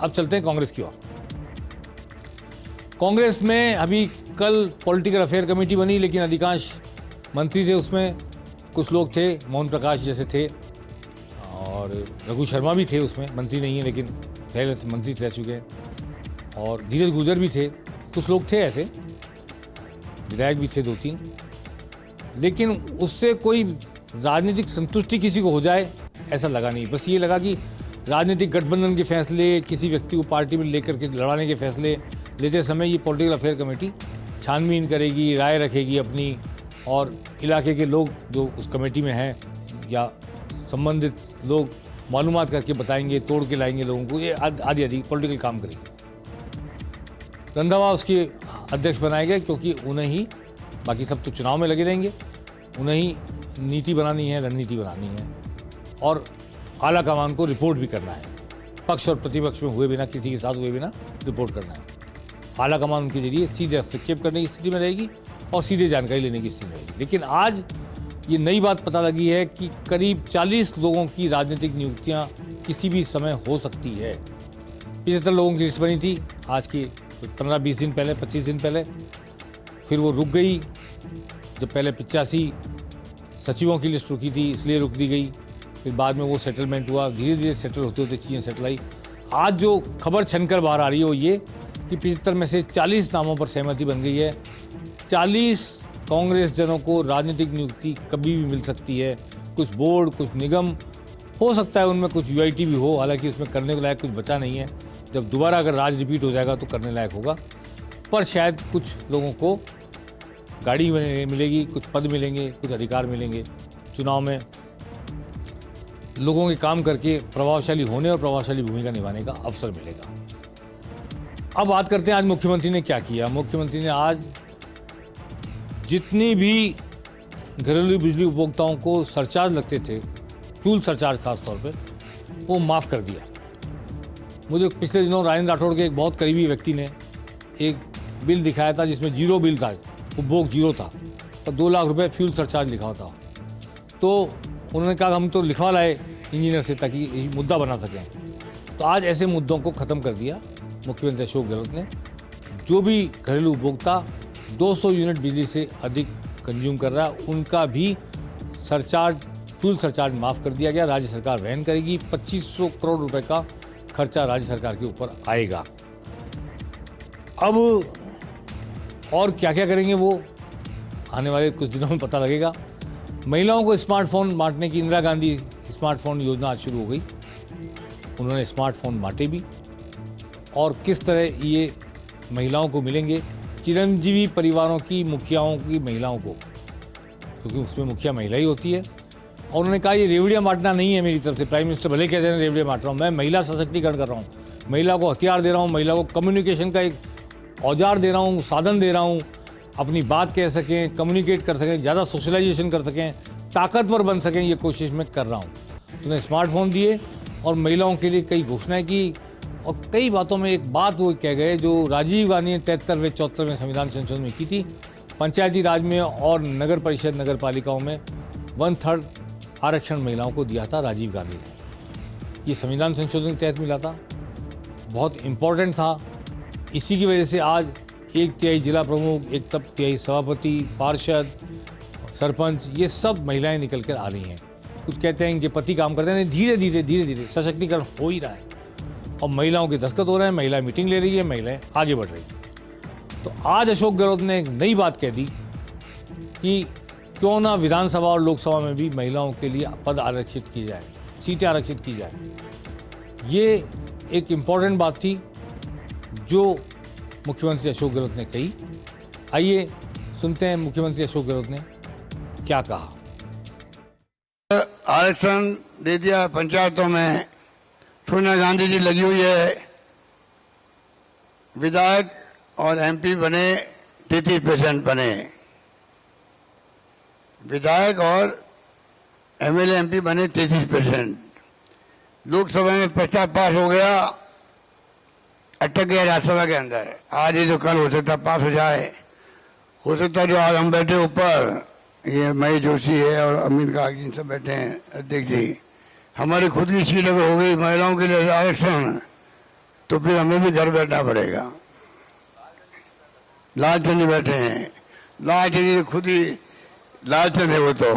अब चलते हैं कांग्रेस की ओर। कांग्रेस में अभी कल पॉलिटिकल अफेयर कमेटी बनी, लेकिन अधिकांश मंत्री थे उसमें। कुछ लोग थे, मोहन प्रकाश जैसे थे, और रघु शर्मा भी थे उसमें, मंत्री नहीं है लेकिन पहले मंत्री रह चुके हैं, और धीरज गुर्जर भी थे। कुछ लोग थे ऐसे, विधायक भी थे 2-3, लेकिन उससे कोई राजनीतिक संतुष्टि किसी को हो जाए ऐसा लगा नहीं। बस ये लगा कि राजनीतिक गठबंधन के फैसले, किसी व्यक्ति को पार्टी में लेकर के लड़ाने के फैसले लेते समय ये पॉलिटिकल अफेयर कमेटी छानबीन करेगी, राय रखेगी अपनी, और इलाके के लोग जो उस कमेटी में हैं या संबंधित लोग मालूमात करके बताएंगे, तोड़ के लाएंगे लोगों को, ये आदि आदि पॉलिटिकल काम करेगी। रंधावा उसके अध्यक्ष बनाए गए, क्योंकि उन्हें ही, बाकी सब तो चुनाव में लगे रहेंगे, उन्हें ही नीति बनानी है, रणनीति बनानी है, और आला कमान को रिपोर्ट भी करना है। पक्ष और प्रतिपक्ष में हुए बिना, किसी के साथ हुए बिना रिपोर्ट करना है। आला कमान उनके जरिए सीधे हस्तक्षेप करने की स्थिति में रहेगी और सीधे जानकारी लेने की स्थिति में रहेगी। लेकिन आज ये नई बात पता लगी है कि करीब 40 लोगों की राजनीतिक नियुक्तियां किसी भी समय हो सकती है। 75 लोगों की लिस्ट बनी थी आज की 15-20 दिन पहले, 25 दिन पहले, फिर वो रुक गई। जब पहले 85 सचिवों की लिस्ट रुकी थी, इसलिए रुक दी गई, फिर बाद में वो सेटलमेंट हुआ, धीरे धीरे सेटल होते होते चीज़ें सेटल आई। आज जो खबर छनकर बाहर आ रही है वो ये कि 75 में से 40 नामों पर सहमति बन गई है। 40 कांग्रेस जनों को राजनीतिक नियुक्ति कभी भी मिल सकती है। कुछ बोर्ड, कुछ निगम, हो सकता है उनमें कुछ यूआईटी भी हो, हालांकि उसमें करने के लायक कुछ बचा नहीं है। जब दोबारा अगर राज रिपीट हो जाएगा तो करने लायक होगा, पर शायद कुछ लोगों को गाड़ी मिलेगी, कुछ पद मिलेंगे, कुछ अधिकार मिलेंगे। चुनाव में लोगों के काम करके प्रभावशाली होने और प्रभावशाली भूमिका निभाने का अवसर मिलेगा। अब बात करते हैं आज मुख्यमंत्री ने क्या किया। मुख्यमंत्री ने आज जितनी भी घरेलू बिजली उपभोक्ताओं को सरचार्ज लगते थे, फ्यूल सरचार्ज खास तौर पे, वो माफ़ कर दिया। मुझे पिछले दिनों राजेंद्र राठौड़ के एक बहुत करीबी व्यक्ति ने एक बिल दिखाया था जिसमें जीरो बिल था, उपभोग जीरो था, और 2 लाख रुपए फ्यूल सरचार्ज लिखा था। तो उन्होंने कहा हम तो लिखवा लाए इंजीनियर से ताकि ये मुद्दा बना सकें। तो आज ऐसे मुद्दों को ख़त्म कर दिया मुख्यमंत्री अशोक गहलोत ने। जो भी घरेलू उपभोक्ता 200 यूनिट बिजली से अधिक कंज्यूम कर रहा है, उनका भी सरचार्ज, फ्यूल सरचार्ज माफ़ कर दिया गया। राज्य सरकार वहन करेगी। 2500 करोड़ रुपए का खर्चा राज्य सरकार के ऊपर आएगा। अब और क्या क्या करेंगे वो आने वाले कुछ दिनों में पता लगेगा। महिलाओं को स्मार्टफोन बांटने की इंदिरा गांधी स्मार्टफोन योजना आज शुरू हो गई। उन्होंने स्मार्टफोन बांटे भी, और किस तरह ये महिलाओं को मिलेंगे, चिरंजीवी परिवारों की मुखियाओं की महिलाओं को, क्योंकि उसमें मुखिया महिला ही होती है। और उन्होंने कहा ये रेवड़ियाँ बांटना नहीं है मेरी तरफ से। प्राइम मिनिस्टर भले कहते हैं रेवड़ियाँ बांट रहा हूँ, मैं महिला सशक्तिकरण कर रहा हूँ, महिला को हथियार दे रहा हूँ, महिला को कम्युनिकेशन का एक औजार दे रहा हूँ, साधन दे रहा हूँ, अपनी बात कह सकें, कम्युनिकेट कर सकें, ज़्यादा सोशलाइजेशन कर सकें, ताकतवर बन सकें, ये कोशिश मैं कर रहा हूँ। तो उन्हें स्मार्टफोन दिए और महिलाओं के लिए कई घोषणाएं की, और कई बातों में एक बात वो कह गए जो राजीव गांधी ने 73वें 74वें संविधान संशोधन में की थी। पंचायती राज में और नगर परिषद, नगर पालिकाओं में 1/3 आरक्षण महिलाओं को दिया था राजीव गांधी ने। ये संविधान संशोधन के तहत मिला था, बहुत इम्पोर्टेंट था। इसी की वजह से आज 1/3 जिला प्रमुख, 1/3 सभापति, पार्षद, सरपंच, ये सब महिलाएं निकल कर आ रही हैं। कुछ कहते हैं इनके पति काम करते हैं, धीरे धीरे सशक्तिकरण हो ही रहा है, और महिलाओं के दस्तखत हो रहे हैं, महिला मीटिंग ले रही है, महिलाएं आगे बढ़ रही हैं। तो आज अशोक गहलोत ने एक नई बात कह दी कि क्यों ना विधानसभा और लोकसभा में भी महिलाओं के लिए पद आरक्षित की जाए, सीटें आरक्षित की जाए। ये एक इम्पॉर्टेंट बात थी जो मुख्यमंत्री अशोक गहलोत ने कही। आइए सुनते हैं मुख्यमंत्री अशोक गहलोत ने क्या कहा। आरक्षण दे दिया पंचायतों में, सोनिया गांधी जी लगी हुई है। विधायक और एमपी बने, 33% बने। विधायक और एमएलए एमपी बने 33%। लोकसभा में प्रस्ताव पास हो गया, अटक गया राज्यसभा के अंदर। आज ही तो कल हो सकता पास हो जाए। हो सकता है जो आज हम बैठे ऊपर, ये महेश जोशी है और अमित कागजी सब बैठे हैं, अध्यक्ष जी, हमारी खुद की सीट अगर हो गई महिलाओं के लिए आरक्षण, तो फिर हमें भी घर बैठना पड़ेगा। लालचंद बैठे हैं, लालचंद खुद ही लालचंद है वो तो।